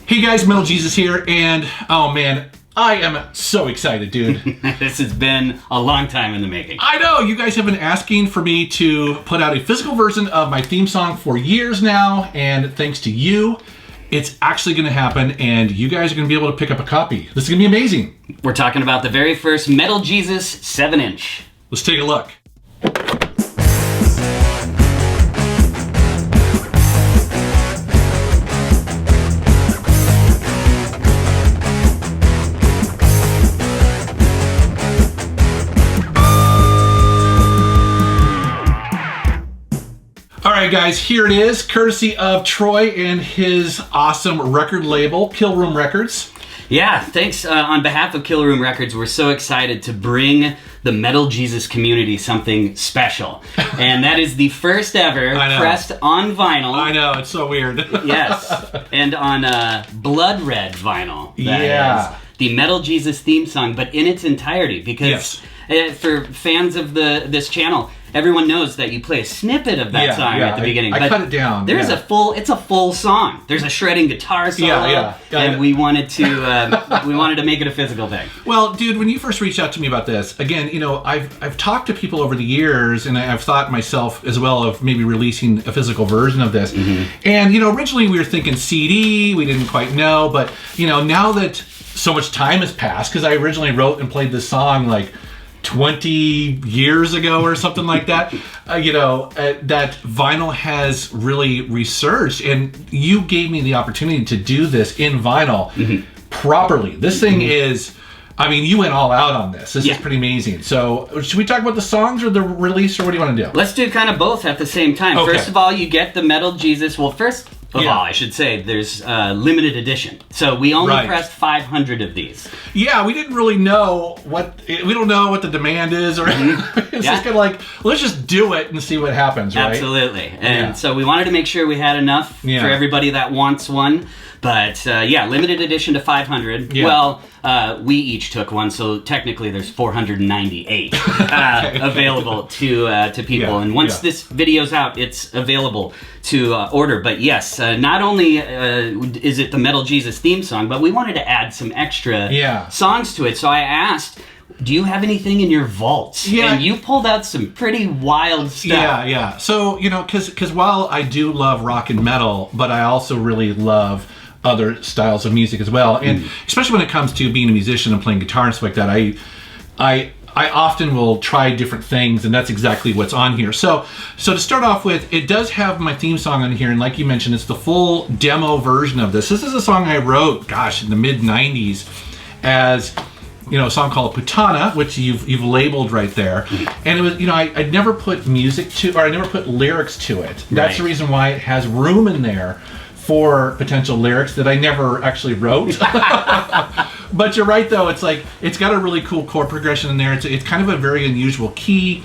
Hey guys, Metal Jesus here, and oh man, I am so excited, dude. This has been a long time in the making. I know, you guys have been asking for me to put out a physical version of my theme song for years now, and thanks to you, it's actually going to happen, and you guys are going to be able to pick up a copy. This is going to be amazing. We're talking about the very first Metal Jesus 7-inch. Let's take a look. Alright guys, here it is, courtesy of Troy and his awesome record label, KillRoom Records. Yeah, thanks. On behalf of KillRoom Records, we're so excited to bring the Metal Jesus community something special. And that is the first ever pressed on vinyl. I know, it's so weird. Yes, and on blood red vinyl. That is the Metal Jesus theme song, but in its entirety, because for fans of this channel, everyone knows that you play a snippet of that song at the beginning. I cut it down. There's it's a full song. There's a shredding guitar solo, and we wanted to make it a physical thing. Well, dude, when you first reached out to me about this, again, you know, I've talked to people over the years, and I've thought myself as well of maybe releasing a physical version of this. And you know, originally we were thinking CD. We didn't quite know, but you know, now that so much time has passed, because I originally wrote and played this song like 20 years ago or something like that, that vinyl has really resurged, and you gave me the opportunity to do this in vinyl properly. This thing is, I mean, you went all out on this. This is pretty amazing. So should we talk about the songs or the release, or what do you want to do? Let's do kind of both at the same time. Okay. First of all, you get the Metal Jesus. Well, first of all, I should say, there's limited edition. So we only pressed 500 of these. Yeah, we didn't really know we don't know what the demand is, or it's just kind of like, let's just do it and see what happens, right? Absolutely. And so we wanted to make sure we had enough for everybody that wants one. But limited edition to 500. Well, we each took one, so technically there's 498 available to people. And once this video's out, it's available to order. But yes, not only is it the Metal Jesus theme song, but we wanted to add some extra songs to it. So I asked, do you have anything in your vaults? And you pulled out some pretty wild stuff. So, you know, because while I do love rock and metal, but I also really love other styles of music as well, and especially when it comes to being a musician and playing guitar and stuff like that, I often will try different things, and that's exactly what's on here. So to start off with, it does have my theme song on here, and like you mentioned, it's the full demo version of this. This is a song I wrote, gosh, in the mid-90s as, you know, a song called Putana, which you've labeled right there. And it was, you know, I never put music to, or I never put lyrics to it. That's the reason why it has room in there for potential lyrics that I never actually wrote. But you're right, though. It's like, it's got a really cool chord progression in there. It's kind of a very unusual key.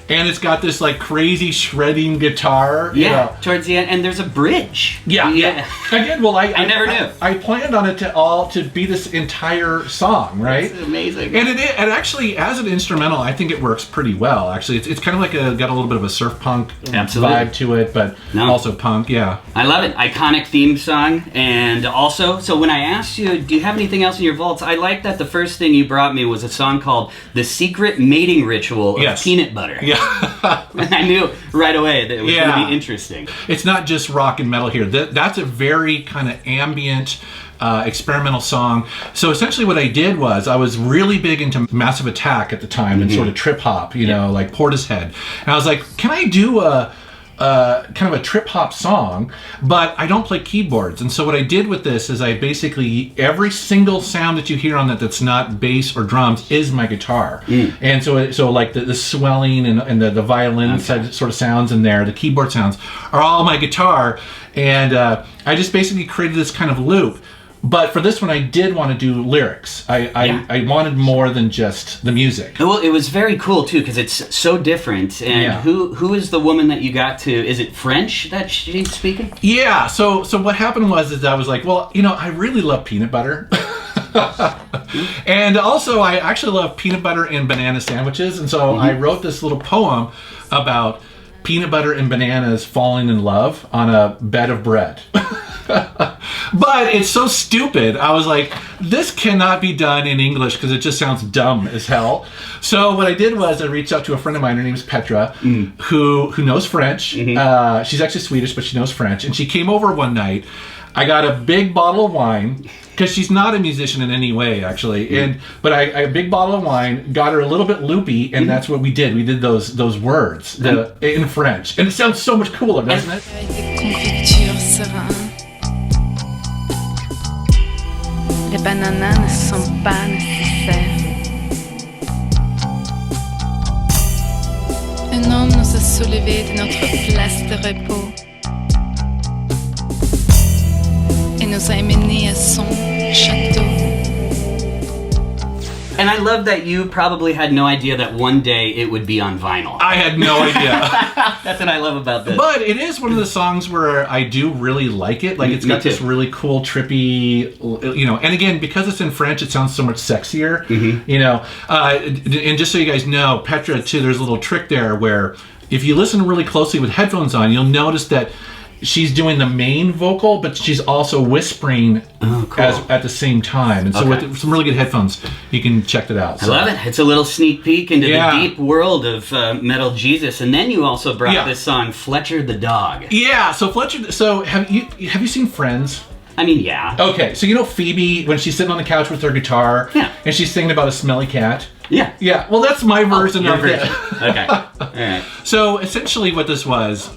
And it's got this like crazy shredding guitar. Towards the end, and there's a bridge. Again, well, I never knew. I planned on it to be this entire song, right? It's amazing. And it actually, as an instrumental, I think it works pretty well. Actually, it's kind of like got a little bit of a surf punk vibe to it, but also punk. I love it. Iconic theme song, and also, so when I asked you, do you have anything else in your vaults? I like that the first thing you brought me was a song called "The Secret Mating Ritual of Peanut Butter." And I knew right away that it was going to be interesting. It's not just rock and metal here. That's a very kind of ambient, experimental song. So essentially what I did was, I was really big into Massive Attack at the time, and sort of trip hop, you know, like Portishead. And I was like, can I do a kind of a trip hop song, but I don't play keyboards. And so what I did with this is I basically, every single sound that you hear on that's not bass or drums is my guitar. And so like the swelling and the violin sort of sounds in there, the keyboard sounds are all my guitar. And I just basically created this kind of loop. But for this one, I did want to do lyrics. I wanted more than just the music. Well, it was very cool, too, because it's so different. And who is the woman that you got to... Is it French that she's speaking? Yeah, so what happened was I was like, well, you know, I really love peanut butter. And also, I actually love peanut butter and banana sandwiches. And so I wrote this little poem about peanut butter and bananas falling in love on a bed of bread. But it's so stupid. I was like, this cannot be done in English because it just sounds dumb as hell. So what I did was I reached out to a friend of mine. Her name is Petra, who knows French. She's actually Swedish, but she knows French. And she came over one night. I got a big bottle of wine because she's not a musician in any way, actually. But I a big bottle of wine, got her a little bit loopy, and that's what we did. We did those words in French, and it sounds so much cooler, doesn't it? Les bananas ne sont pas nécessaires. Un homme nous a soulevés de notre place de repos et nous a emmenés à son château. And I love that you probably had no idea that one day it would be on vinyl. I had no idea. That's what I love about this. But it is one of the songs where I do really like it. Like, it's got this really cool, trippy, and again, because it's in French, it sounds so much sexier, and just so you guys know, Petra, too, there's a little trick there where if you listen really closely with headphones on, you'll notice that she's doing the main vocal, but she's also whispering at the same time. And so with some really good headphones, you can check that out. I love it. It's a little sneak peek into the deep world of Metal Jesus. And then you also brought this song, Fletcher the Dog. Yeah, so Fletcher, have you seen Friends? I mean, yeah. Okay, so you know Phoebe, when she's sitting on the couch with her guitar, and she's singing about a smelly cat? Yeah. Yeah, well, that's my version of it. Okay, all right. So essentially what this was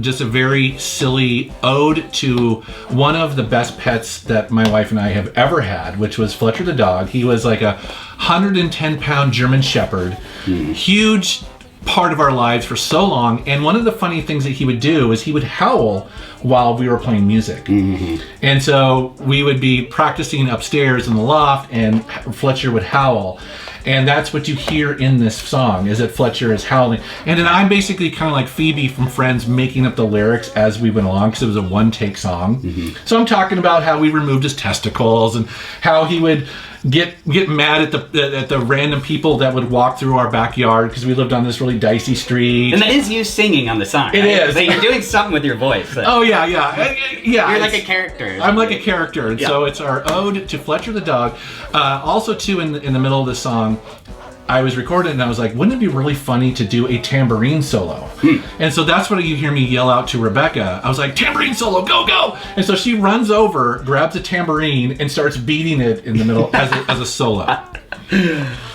just a very silly ode to one of the best pets that my wife and I have ever had, which was Fletcher the dog. He was like a 110-pound German Shepherd, huge part of our lives for so long, and one of the funny things that he would do is he would howl while we were playing music. And so we would be practicing upstairs in the loft and Fletcher would howl, and that's what you hear in this song, is that Fletcher is howling. And then I'm basically kind of like Phoebe from Friends, making up the lyrics as we went along, because it was a one-take song. So I'm talking about how we removed his testicles and how he would get mad at the random people that would walk through our backyard, because we lived on this really dicey street. And that is you singing on the song. It is. So you're doing something with your voice. Oh yeah. You're like a character. I'm like a character, and so it's our ode to Fletcher the dog. Also, too, in the middle of the song, I was recording and I was like, wouldn't it be really funny to do a tambourine solo? And so that's what you hear me yell out to Rebecca. I was like, tambourine solo, go, go! And so she runs over, grabs a tambourine, and starts beating it in the middle as a solo.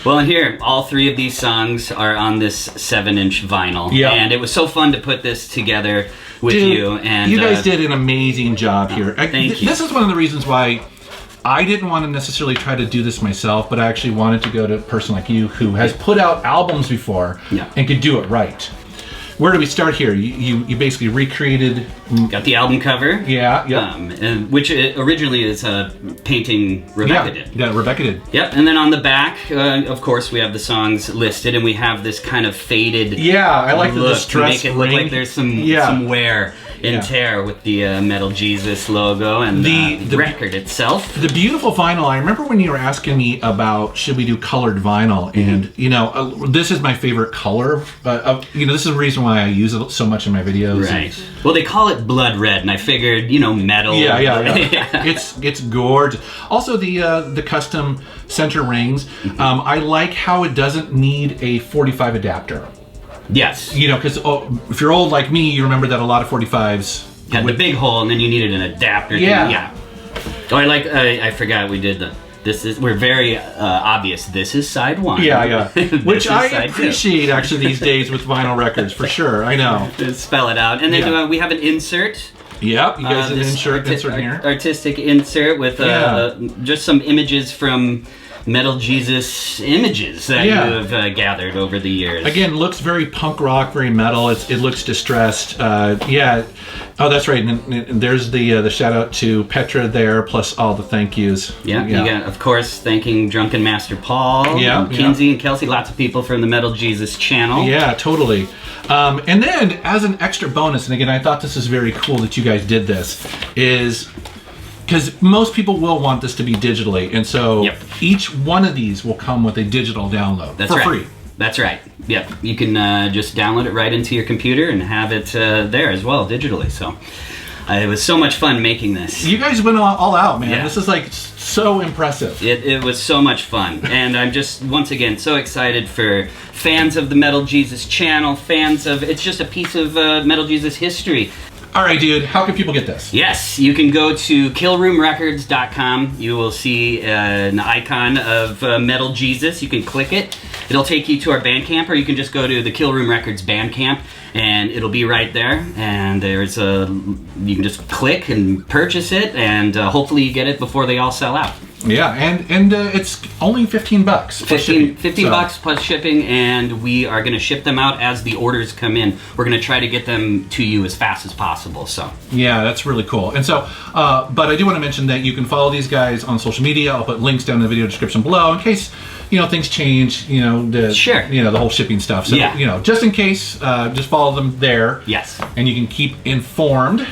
Well, and here, all three of these songs are on this 7-inch vinyl. Yeah. And it was so fun to put this together with you. And you guys did an amazing job here. Thank you. This is one of the reasons why I didn't want to necessarily try to do this myself, but I actually wanted to go to a person like you who has put out albums before and could do it right. Where do we start here? You basically recreated... Got the album cover. Yeah. And which originally is a painting Rebecca did. Yeah, Rebecca did. Yep, and then on the back, of course, we have the songs listed, and we have this kind of faded I like the look distress to make it look like there's some wear and tear with the Metal Jesus logo and the record itself. The beautiful vinyl. I remember when you were asking me about should we do colored vinyl, and this is my favorite color. This is the reason why I use it so much in my videos. Right. Well, they call it blood red, and I figured, metal. Yeah. It's gorgeous. Also, the custom center rings. I like how it doesn't need a 45 adapter. Yes. Because if you're old like me, you remember that a lot of 45s had the big hole, and then you needed an adapter. Yeah. Oh, I forgot we did we're very obvious. This is side one. Yeah. Which I appreciate actually these days with vinyl records, for sure. I know. Spell it out. And then we have an insert. Yep, you guys have an insert here. Artistic insert with just some images from Metal Jesus images that you have gathered over the years. Again, looks very punk rock, very metal. It looks distressed. Oh, that's right. And there's the shout out to Petra there, plus all the thank yous. Yeah. You got, of course, thanking Drunken Master Paul, Kinsey and Kelsey, lots of people from the Metal Jesus channel. Yeah, totally. And then, as an extra bonus, and again, I thought this is very cool that you guys did this, is... because most people will want this to be digitally, and so each one of these will come with a digital download for free. That's right. Yep. You can just download it right into your computer and have it there as well, digitally. So, It was so much fun making this. You guys went all out, man. Yeah. This is like so impressive. It was so much fun. And I'm just, once again, so excited for fans of the Metal Jesus channel, fans of, it's just a piece of Metal Jesus history. All right, dude, how can people get this? Yes, you can go to KillRoomRecords.com. You will see an icon of Metal Jesus. You can click it. It'll take you to our Bandcamp, or you can just go to the KillRoom Records Bandcamp, and it'll be right there. And there's a, you can just click and purchase it, and hopefully you get it before they all sell out. Yeah, and it's only $15. 15 bucks plus shipping, and we are going to ship them out as the orders come in. We're going to try to get them to you as fast as possible. So yeah, that's really cool. And so, but I do want to mention that you can follow these guys on social media. I'll put links down in the video description below in case things change. The whole shipping stuff. So just in case, just follow them there. Yes, and you can keep informed.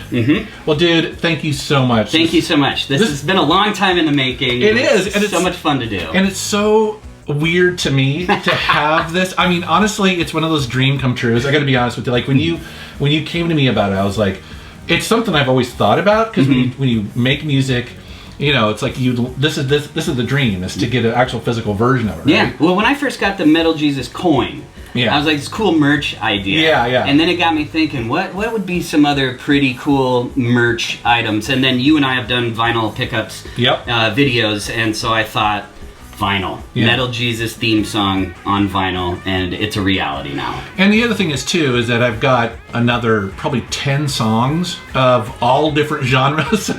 Well, dude, thank you so much. Thank you so much. This has been a long time in the making. It is, and it's so much fun to do. And it's so weird to me to have this. I mean, honestly, it's one of those dream come trues. I got to be honest with you. Like when you came to me about it, I was like, it's something I've always thought about because when you make music, it's like this is the dream is to get an actual physical version of it. Right? Yeah. Well, when I first got the Metal Jesus coin, yeah, I was like, this cool merch idea. Yeah. And then it got me thinking, what would be some other pretty cool merch items? And then you and I have done vinyl pickups videos, and so I thought, vinyl. Yeah. Metal Jesus theme song on vinyl, and it's a reality now. And the other thing is, too, is that I've got another probably 10 songs of all different genres.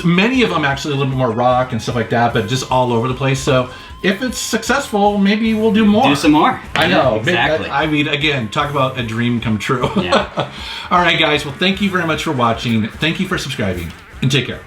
Many of them actually a little bit more rock and stuff like that, but just all over the place. So if it's successful, maybe we'll do more. Do some more. I know. Exactly. I mean, again, talk about a dream come true. Yeah. All right, guys. Well, thank you very much for watching. Thank you for subscribing. And take care.